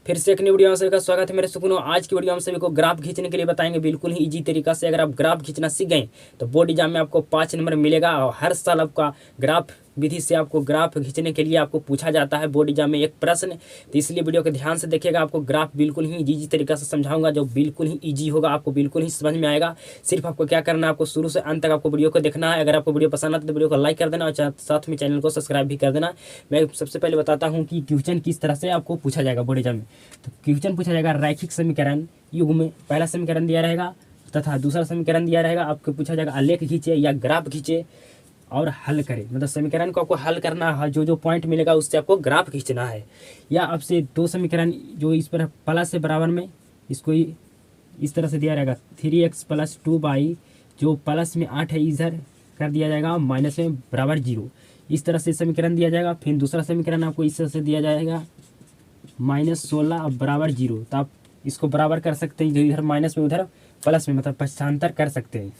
फिर से एक नई वीडियो में सभी का स्वागत है मेरे सुकूनों। आज की वीडियो हम सभी को ग्राफ खींचने के लिए बताएंगे बिल्कुल ही इजी तरीका से। अगर आप ग्राफ खींचना सीख गए तो बोर्ड एग्जाम में आपको 5 नंबर मिलेगा। और हर साल आपका ग्राफ विधि से आपको ग्राफ खींचने के लिए आपको पूछा जाता है बोर्ड एग्जाम में एक प्रश्न। तो इसलिए वीडियो को ध्यान से देखिएगा, आपको ग्राफ बिल्कुल ही इजी तरीका से समझाऊंगा जो बिल्कुल ही ईजी होगा, आपको बिल्कुल ही समझ में आएगा। सिर्फ आपको क्या करना है, आपको शुरू से अंत तक आपको वीडियो को देखना है। अगर आपको वीडियो पसंद आता है तो वीडियो को लाइक कर देना और साथ में चैनल को सब्सक्राइब भी कर देना। मैं सबसे पहले बताता हूँ कि क्वेश्चन किस तरह से आपको पूछा जाएगा बोर्ड एग्जाम में। तो क्वेश्चन पूछा जाएगा रैखिक समीकरण युग में पहला समीकरण दिया रहेगा तथा दूसरा समीकरण दिया रहेगा। आपको पूछा जाएगा आलेख खींचे या ग्राफ खींचे और हल करें। मतलब समीकरण को आपको हल करना है, जो जो पॉइंट मिलेगा उससे आपको ग्राफ खींचना है। या आपसे दो समीकरण जो इस पर प्लस से बराबर में इसको इस तरह से दिया रहेगा 3x + 2y, जो प्लस में 8 है इधर कर दिया जाएगा, माइनस में बराबर 0। इस तरह से समीकरण दिया जाएगा। फिर दूसरा समीकरण आपको इस तरह से दिया जाएगा -16 बराबर 0। तो आप इसको बराबर कर सकते हैं, जो इधर माइनस में उधर प्लस में, मतलब पक्षांतर कर सकते हैं।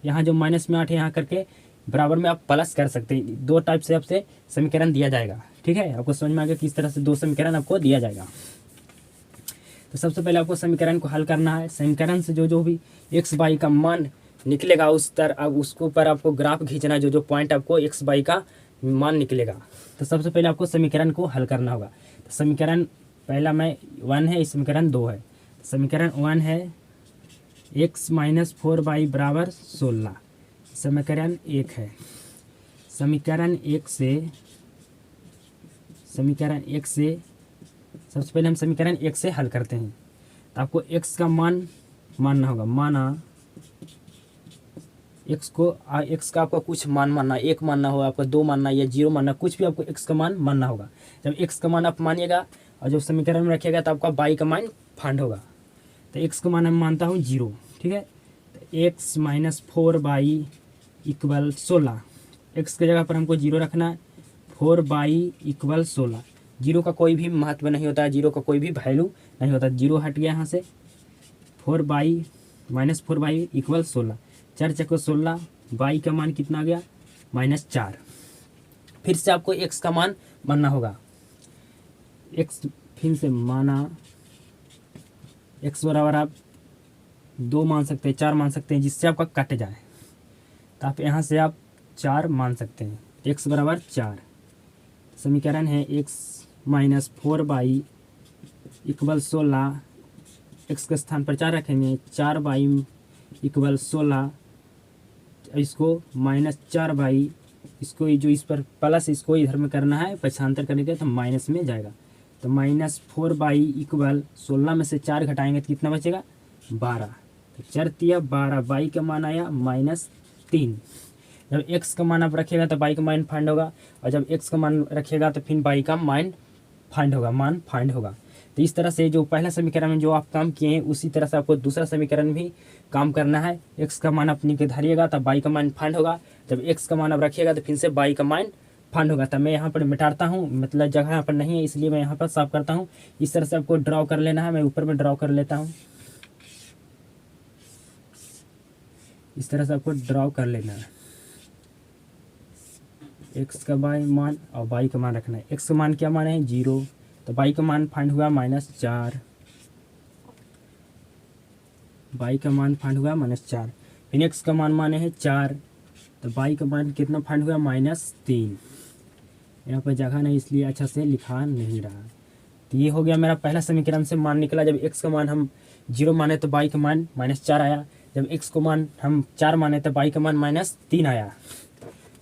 यहाँ जो माइनस में 8 है यहाँ करके बराबर में आप प्लस कर सकते हैं। दो टाइप से आपसे समीकरण दिया जाएगा। ठीक है, आपको समझ में आ गया किस तरह से दो समीकरण आपको दिया जाएगा। तो सबसे पहले आपको समीकरण को हल करना है। समीकरण से जो जो भी एक्स वाई का मान निकलेगा उसको पर आपको ग्राफ खींचना है, जो जो पॉइंट आपको एक्स वाई का मान निकलेगा। तो सबसे पहले आपको समीकरण को हल करना होगा। तो समीकरण पहला में 1 है, समीकरण 2 है। समीकरण 1 है x - 4y बराबर 16, समीकरण 1 है। समीकरण 1 से सबसे पहले हम समीकरण 1 से हल करते हैं। तो आपको x का मान मानना होगा। माना x का आपको कुछ मान मानना, 1 मानना होगा, आपको 2 मानना या 0 मानना, कुछ भी आपको x का मान मानना होगा। जब x का मान आप मानिएगा और जब समीकरण में रखिएगा तो आपका y का मान फाइंड होगा। तो x का मान मैं मानता हूँ 0। ठीक है, तो x - 4y = 16। x की जगह पर हमको 0 रखना है। 4y = 16। 0 का कोई भी महत्व नहीं होता है, 0 का कोई भी वैल्यू नहीं होता। 0 हट गया यहाँ से। 4y - 4y = 16। 4 × 16, y का मान कितना आ गया -4। फिर से आपको x का मान मानना होगा। x फिर से माना x बराबर आप 2 मान सकते हैं, 4 मान सकते हैं, जिससे आपका कट जाए। तो आप यहाँ से आप 4 मान सकते हैं। x बराबर 4। समीकरण है x - 4y = 16। x के स्थान पर 4 रखेंगे। 4y = 16। इसको -4y, इसको जो इस पर प्लस इसको इधर में करना है, पक्षांतर करने के तो माइनस में जाएगा। तो -4y = 16 में से 4 घटाएंगे तो कितना बचेगा 12। तो 4 × 12, y का मान आया -3। जब x का मान आप रखिएगा तो y का मान फाइंड होगा, और जब x का मान रखिएगा तो फिर y का मान फाइंड होगा। तो इस तरह से जो पहला समीकरण में जो आप काम किए हैं उसी तरह से आपको दूसरा समीकरण भी काम करना है। x का मान अपनी के धरिएगा तब y का मान फाइंड होगा। जब x का मान आप रखिएगा तो फिर से y का मान फाइंड होगा। तब मैं यहाँ पर मिटाता हूँ, मतलब जगह यहाँ पर नहीं है इसलिए मैं यहाँ पर साफ करता हूँ। इस तरह से आपको ड्रॉ कर लेना है। मैं ऊपर में ड्रॉ कर लेता हूँ। इस तरह से आपको ड्रॉ कर लेना है। x का मान और y का मान रखना है। x का मान क्या मान है 0, तो y का मान फाइंड हुआ -4। y का मान फाइंड हुआ -4। फिर x का मान है 4, तो y का मान कितना फाइंड हुआ -3। यहाँ पर जगह नहीं इसलिए अच्छा से लिखा नहीं रहा। तो ये हो गया मेरा पहला समीकरण से मान निकला। जब x का मान हम 0 माने तो y का मान -4 आया। जब x को मान हम 4 माने तो y का मान -3 आया।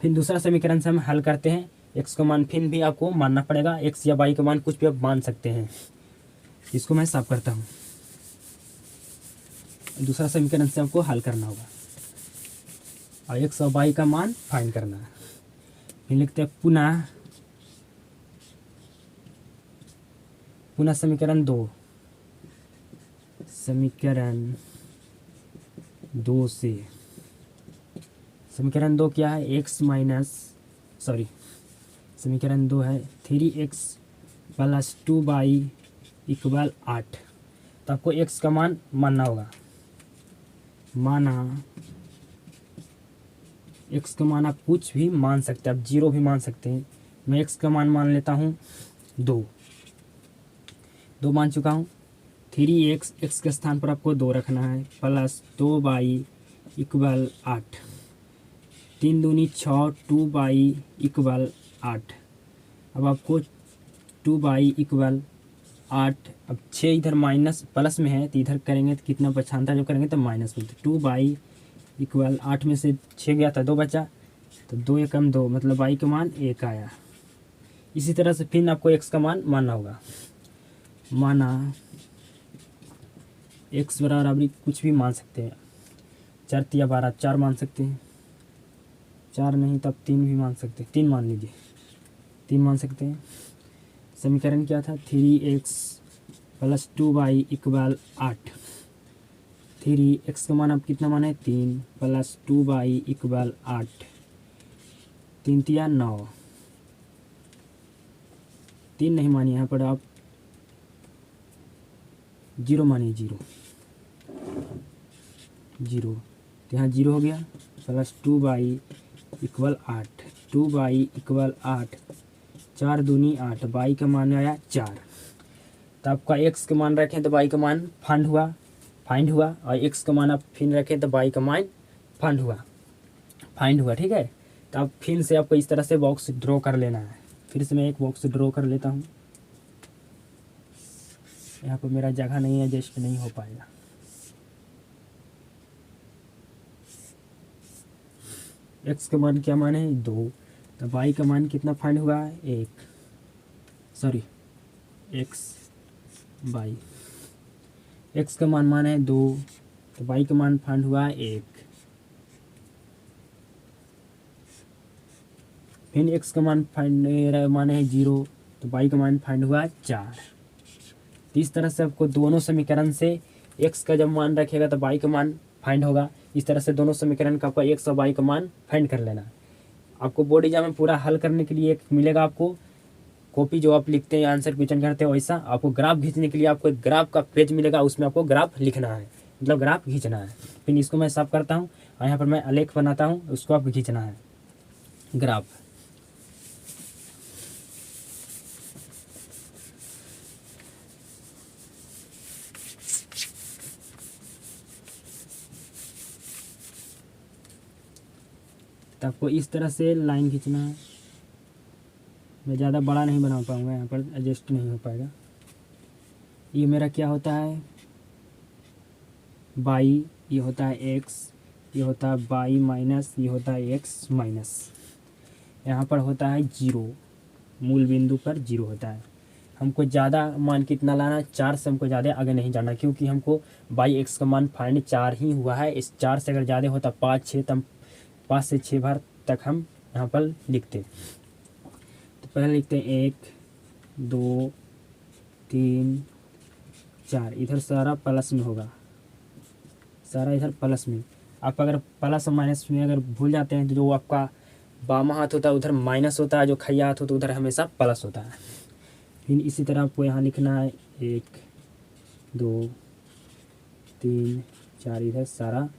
फिर दूसरा समीकरण से हम हल करते हैं। x का मान फिर भी आपको मानना पड़ेगा। x या y का मान कुछ भी आप मान सकते हैं। इसको मैं साफ करता हूँ। दूसरा समीकरण से आपको हल करना होगा और x और y का मान फाइंड करना है। फिर लिखते हैं पुनः समीकरण 2। समीकरण 2 से समीकरण 2 क्या है समीकरण 2 है 3x + 2y = 8। तो आपको x का मान मानना होगा। माना x का मान आप कुछ भी मान सकते हैं, आप 0 भी मान सकते हैं। मैं x का मान लेता हूँ 2। 2 मान चुका हूँ। 3x, x के स्थान पर आपको 2 रखना है, प्लस 2y इक्वल 8, 3 दूनी 6, 2y इक्वल 8। अब आपको 2y इक्वल 8, अब 6 इधर माइनस प्लस में है तो इधर करेंगे तो कितना बचाता, जब करेंगे तो माइनस में, तो 2y इक्वल 8 में से 6 गया था 2 बचा, तो 2 एकम 2 मतलब y का मान 1 आया। इसी तरह से फिर आपको x का मान मानना होगा। माना x बराबर कुछ भी मान सकते हैं, 4 तिया 12, 4 मान सकते हैं, 4 नहीं तब 3 भी मान सकते हैं, 3 मान लीजिए, 3 मान सकते हैं। समीकरण क्या था, 3x plus 2y equal 8। 3x का मान अब कितना मान है 3, प्लस 2y इक्वल 8, 3 तिया 9, 3 नहीं मानिए यहाँ पर आप 0 मानिए, 0 तो यहाँ 0 हो गया, plus 2y equal 8, 2y equal 8, 4 दूनी 8, y का मान आया 4। तो आपका x का मान रखें तो y का मान फाइंड हुआ और x का मान आप फिर रखें तो y का मान फाइंड हुआ। ठीक है, तो आप फिर से आपको इस तरह से बॉक्स ड्रॉ कर लेना है। फिर से मैं एक बॉक्स ड्रॉ कर लेता हूँ। यहाँ पर मेरा जगह नहीं है, एडजस्ट नहीं हो पाएगा। x का मान क्या मान है 2, तो y का मान कितना फाइंड हुआ है 1, सॉरी x का मान है 2, तो y का मान फाइंड हुआ है 1। फिर x का मान है 0, तो y का मान फाइंड हुआ है 4। तो इस तरह से आपको दोनों समीकरण से x का जब मान रखेगा तो y का मान फाइंड होगा। इस तरह से दोनों समीकरण का आपका x और y का मान फाइंड कर लेना। आपको बोर्ड एग्जाम में पूरा हल करने के लिए एक मिलेगा आपको कॉपी, जो आप लिखते हैं आंसर क्वेश्चन करते हैं वैसा। आपको ग्राफ खींचने के लिए आपको एक ग्राफ का पेज मिलेगा, उसमें आपको ग्राफ लिखना है, मतलब ग्राफ खींचना है। फिर इसको मैं साफ करता हूँ और यहाँ पर मैं आलेख बनाता हूँ, उसको आपको खींचना है ग्राफ। तो आपको इस तरह से लाइन खींचना है। मैं ज़्यादा बड़ा नहीं बना पाऊँगा, यहाँ पर एडजस्ट नहीं हो पाएगा। ये मेरा क्या होता है y, ये होता है x, ये होता है y माइनस, ये होता है x माइनस। यहाँ पर होता है 0, मूल बिंदु पर 0 होता है। हमको ज़्यादा मान कितना लाना, 4 से हमको ज़्यादा आगे नहीं जाना, क्योंकि हमको बाई x का मान फाइंड 4 ही हुआ है। इस 4 से अगर ज़्यादा होता 5, 6, तब 5 से 6 बार तक हम यहाँ पर लिखते। तो पहले लिखते हैं 1, 2, 3, 4, इधर सारा प्लस में होगा, सारा इधर प्लस में। आप अगर प्लस और माइनस में अगर भूल जाते हैं तो जो आपका बामा हाथ होता है उधर माइनस होता है, जो खैया हाथ होता है उधर हमेशा प्लस होता है। फिर इसी तरह आपको यहाँ लिखना है 1, 2, 3, 4, इधर सारा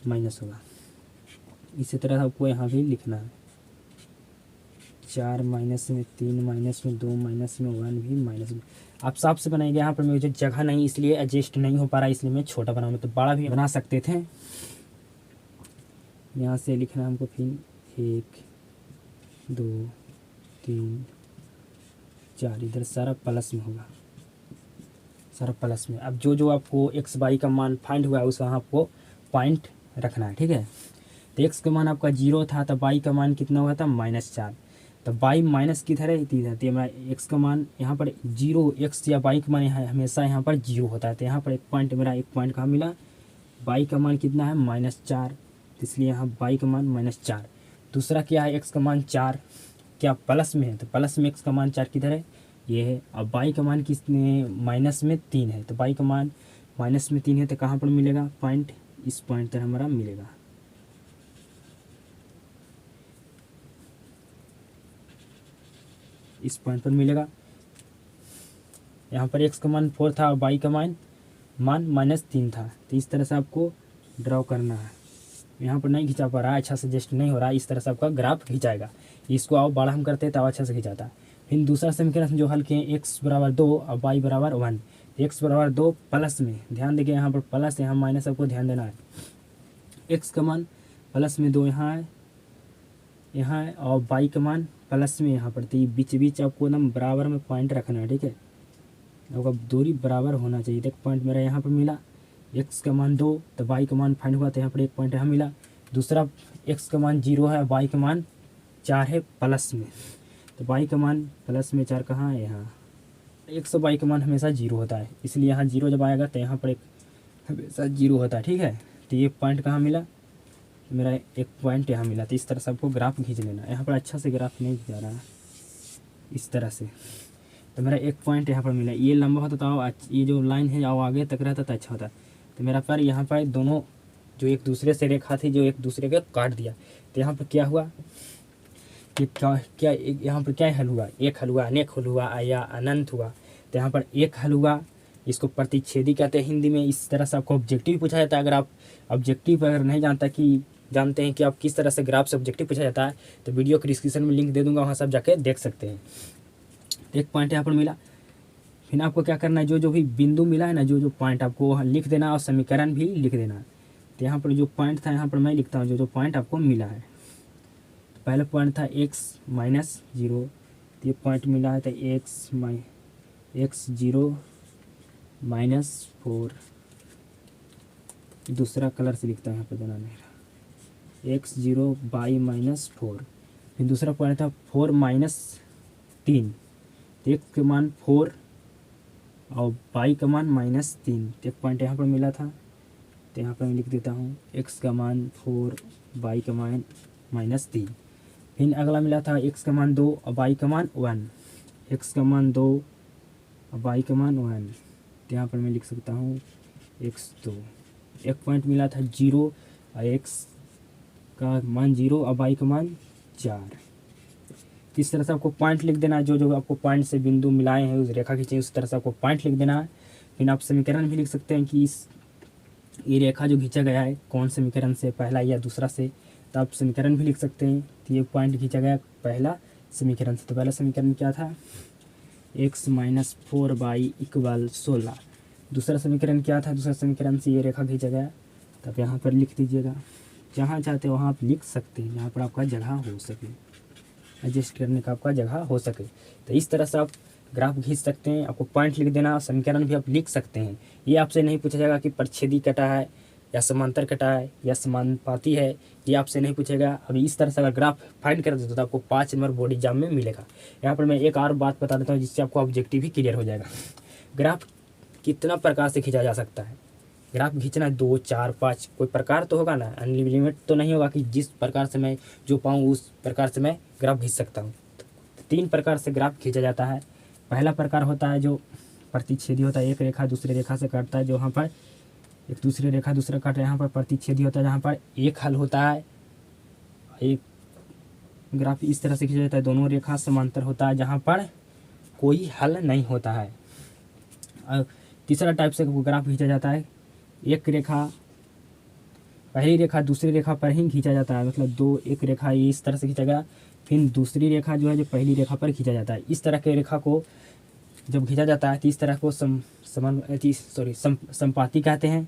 माइनस होगा। इसी तरह आपको यहाँ भी लिखना है 4 माइनस में, 3 माइनस में, 2 माइनस में, 1 भी माइनस में। आप साफ से बनाएंगे। यहाँ पर मुझे जगह नहीं, इसलिए एडजस्ट नहीं हो पा रहा, इसलिए मैं छोटा बनाऊँ, तो बड़ा भी बना सकते थे। यहाँ से लिखना हमको फिर 1, 2, 3, 4, इधर सारा प्लस में होगा, सारा प्लस में। अब जो आपको एक्स वाई का मान फाइंड हुआ है उसका आपको पॉइंट रखना है। ठीक है, तो एक्स का मान आपका 0 था, तो वाई का मान कितना हुआ था -4, तो वाई माइनस किधर है इधर, तो हमारा एक्स का मान यहाँ पर 0, एक्स या वाई का मान हमेशा यहाँ पर 0 होता है। तो यहाँ पर एक पॉइंट, मेरा एक पॉइंट कहाँ मिला, वाई का मान कितना है -4, तो इसलिए यहाँ वाई का मान -4। दूसरा क्या है, एक्स का मान 4 क्या प्लस में है, तो प्लस में एक्स का मान 4 किधर है, ये है। अब वाई का मान किसने माइनस में 3 है, तो वाई का मान माइनस में 3 है, तो कहाँ पर मिलेगा पॉइंट, इस पॉइंट पर हमारा मिलेगा। इस पॉइंट पर मिलेगा। यहाँ पर एक्स का मान 4 था और वाई का मान -3 था, तो इस तरह से आपको ड्रॉ करना है। यहाँ पर नहीं खिंचा पा रहा है, अच्छा से एडजस्ट नहीं हो रहा है, इस तरह से आपका ग्राफ खिंचाएगा। इसको आओ बड़ा हम करते हैं तब अच्छा से खिंचाता है। फिर दूसरा समीकरण जो हल किए एक्स बराबर 2 और वाई बराबर 1। एक्स बराबर 2 प्लस में ध्यान देंगे, यहाँ पर प्लस यहाँ माइनस आपको ध्यान देना है। एक्स का मान प्लस में 2 यहाँ है और वाई का मान प्लस में यहाँ पर। तो ये बीच बीच आपको एकदम बराबर में पॉइंट रखना है, ठीक है। आपका दूरी बराबर होना चाहिए। देख पॉइंट मेरा यहाँ पर मिला, एक्स का मान 2 तो वाई का मान फाइंड हुआ, तो यहाँ पर एक पॉइंट यहाँ मिला। दूसरा एक्स का मान 0 है, वाई का मान 4 है प्लस में, तो वाई का मान प्लस में 4 कहाँ है, यहाँ। एक्स और वाई का मान हमेशा 0 होता है, इसलिए यहाँ 0 जब आएगा तो यहाँ पर एक हमेशा 0 होता है, ठीक है। तो ये पॉइंट कहाँ मिला, मेरा एक पॉइंट यहाँ मिला। तो इस तरह से आपको ग्राफ खींच लेना। यहाँ पर अच्छा से ग्राफ नहीं जा रहा है, इस तरह से। तो मेरा एक पॉइंट यहाँ पर मिला, ये लंबा होता था, ये जो लाइन है और आगे तक रहता था अच्छा होता। तो मेरा पर यहाँ पर दोनों जो एक दूसरे से रेखा थी जो एक दूसरे के काट दिया। तो यहाँ पर क्या हुआ कि क्या यहाँ पर क्या हल हुआ, एक हल हुआ, अनेक हल हुआ या अनंत हुआ। तो यहाँ पर एक हल हुआ, इसको प्रतिच्छेदी कहते हैं हिंदी में। इस तरह से आपको ऑब्जेक्टिव पूछा जाता है। अगर आप ऑब्जेक्टिव अगर नहीं जानते हैं कि आप किस तरह से ग्राफ से ऑब्जेक्टिव पूछा जाता है, तो वीडियो के डिस्क्रिप्शन में लिंक दे दूंगा, वहाँ सब जाके देख सकते हैं। एक पॉइंट यहाँ पर मिला, फिर आपको क्या करना है, जो जो भी बिंदु मिला है ना, जो जो पॉइंट आपको वहाँ लिख देना और समीकरण भी लिख देना। तो यहाँ पर जो पॉइंट था, यहाँ पर मैं लिखता हूँ जो जो पॉइंट आपको मिला है। तो पहला पॉइंट था एक्स माइनस 0, तो ये पॉइंट मिला है, तो एक्स 0 माइनस 4। दूसरा कलर से लिखता हूँ यहाँ पर देना मेरा, एक्स 0 बाई माइनस 4। फिर दूसरा पॉइंट था 4 माइनस 3, तो एक्स का मान 4 और बाई का मान -3। तो एक पॉइंट यहाँ पर मिला था, तो यहाँ पर मैं लिख देता हूँ एक्स का मान 4 बाई का मान -3। फिर अगला मिला था एक्स का मान 2 और बाई का मान 1। एक्स का मान 2 और बाई का मान 1, तो यहाँ पर मैं लिख सकता हूँ एक्स 2। एक पॉइंट मिला था 0 और एक्स का मान 0 और बाई का मान 4। इस तरह से आपको पॉइंट लिख देना है, जो जो आपको पॉइंट से बिंदु मिलाए हैं उस रेखा खींचे उस तरह से आपको पॉइंट लिख देना है। फिर आप समीकरण भी लिख सकते हैं कि ये रेखा जो खींचा गया है कौन समीकरण से, पहला या दूसरा से। तो आप समीकरण भी लिख सकते हैं। तो ये पॉइंट खींचा गया पहला समीकरण से। तो पहला समीकरण क्या था, एक्स माइनस 4 बाई इक्वल 16। दूसरा समीकरण क्या था, दूसरा समीकरण से ये रेखा खींचा गया। तब यहाँ पर लिख दीजिएगा, जहाँ चाहते हो वहाँ आप लिख सकते हैं, जहाँ पर आपका जगह हो सके, एडजस्ट करने का आपका जगह हो सके। तो इस तरह से आप ग्राफ खींच सकते हैं। आपको पॉइंट लिख देना, समीकरण भी आप लिख सकते हैं। ये आपसे नहीं पूछा जाएगा कि परिच्छेदी कटा है या समांतर कटा है या समानुपाती है, ये आपसे नहीं पूछेगा। अभी इस तरह से अगर ग्राफ फाइंड कर देते तो आपको 5 नंबर बोर्ड एग्जाम में मिलेगा। यहाँ पर मैं एक और बात बता देता हूँ जिससे आपको ऑब्जेक्टिव भी क्लियर हो जाएगा। ग्राफ कितना प्रकार से खींचा जा सकता है। ग्राफ खींचना 2, 4, 5 कोई प्रकार तो होगा ना, अनलिमिटेड तो नहीं होगा कि जिस प्रकार से मैं जो पाऊँ उस प्रकार से मैं ग्राफ खींच सकता हूँ। 3 प्रकार से ग्राफ खींचा जाता है। पहला प्रकार होता है जो प्रतिच्छेदी होता है, एक रेखा दूसरे रेखा से काटता है, जो यहाँ पर एक दूसरी रेखा दूसरा काट रहा है। यहाँ पर प्रतिच्छेदी होता है जहाँ पर एक हल होता है। एक ग्राफ इस तरह से खींचा जाता है, दोनों रेखा समांतर होता है जहाँ पर कोई हल नहीं होता है। और तीसरा टाइप से ग्राफ खींचा जाता है, एक रेखा पहली रेखा दूसरी रेखा पर ही खींचा जाता है, मतलब एक रेखा ये इस तरह से खींचा गया, फिर दूसरी रेखा जो है जो पहली रेखा पर खींचा जाता है। इस तरह के रेखा को जब खींचा जाता है तो इस तरह को संपाती कहते हैं।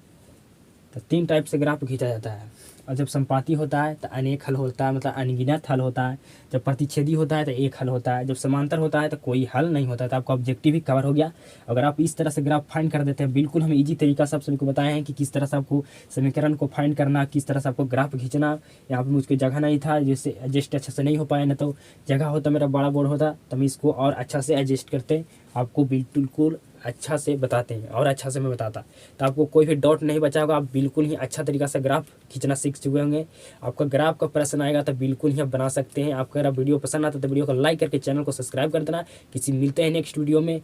तो 3 टाइप से ग्राफ खींचा जाता है। और जब संपाती होता है तो अनेक हल होता है, मतलब अनगिनत हल होता है। जब प्रतिच्छेदी होता है तो एक हल होता है। जब समांतर होता है तो कोई हल नहीं होता। तो आपका ऑब्जेक्टिव भी कवर हो गया। अगर आप इस तरह से ग्राफ फाइंड कर देते हैं, बिल्कुल हम इजी तरीका से आप सभी को बताए हैं कि किस तरह से आपको समीकरण को फाइंड करना, किस तरह से आपको ग्राफ खींचना। यहाँ पर मुझको जगह नहीं था जिससे एडजस्ट अच्छा से नहीं हो पाया, न तो जगह होता मेरा बड़ा बोर्ड होता तो हम इसको और अच्छा से एडजस्ट करते, आपको बिल्कुल अच्छा से बताते हैं और अच्छा से मैं बताता, तो आपको कोई भी डाउट नहीं बचा होगा। आप बिल्कुल ही अच्छा तरीका से ग्राफ खींचना सीख चुके होंगे। आपका ग्राफ का प्रश्न आएगा तो बिल्कुल ही आप बना सकते हैं। आपका अगर वीडियो पसंद आता तो वीडियो को लाइक करके चैनल को सब्सक्राइब कर देना। किसी मिलते हैं नेक्स्ट वीडियो में।